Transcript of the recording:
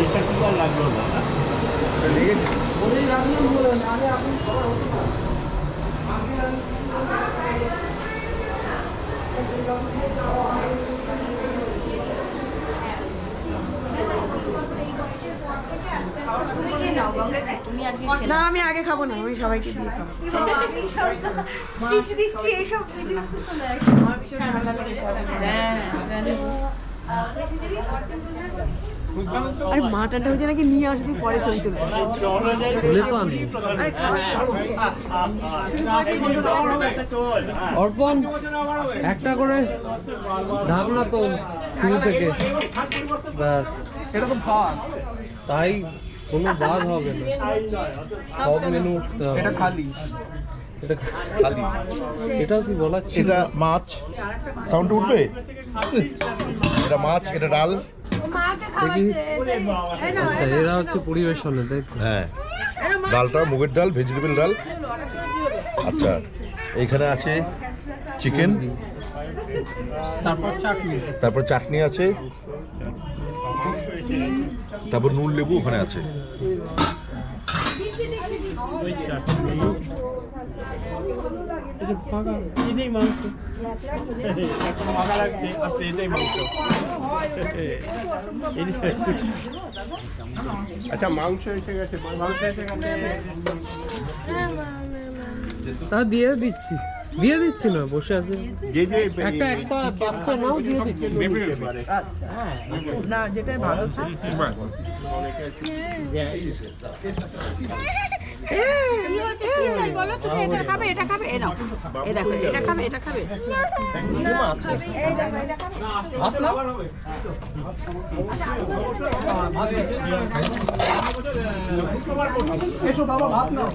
এটা কি আর লাগলো না না আমি আগে খাবো না, আমি সবাইকে দিয়ে খাবো। দিচ্ছি এইসব ভিডিও তো চলে আসে। আমার ভীষণ ঠান্ডা লেগেছে। হ্যাঁ জানি। আর মাটনটা হচ্ছে নাকি নিয়ে আসবি পরে ছবি তুলবো। বলে তো আমি অর্পণ একটা করে ঢাকনা তো শুরু থেকে ব্যাস। এটা তো ভাত, তাই কোনো বাদ হবে না, সব মেনু উঠতে হবে। এটা খালি। এটা খালি এটাও কি বলা ছিল? এটা মাছ সাউন্ড উঠবে, এটা মাছ, এটা ডাল। দেখি আচ্ছা এরা হচ্ছে পরিবেশনে তাই তো? হ্যাঁ, ডালটা মুগের ডাল, ভেজিটেবল ডাল। আচ্ছা, এইখানে আছে চিকেন, তারপর চাটনি। তারপর চাটনি আছে, তারপর নুন লেবু ওখানে আছে। এটাই মাংস, এখন মজা লাগছে আসলে এটাই মাংস। আচ্ছা মাংস এসে গেছে, মাংস এসে গেছে। তা দিয়ে দিচ্ছি না, বসে আছে যে যে একটা পাত্র নাও দিয়ে দিচ্ছি। না যেটাই ভালো থাক। বলো তো এটা খাবে, এটা খাবে, এ নাও, এ দেখো, এটা খাবে, এটা খাবে। ভাত নাও। এসো বাবা, ভাত নাও।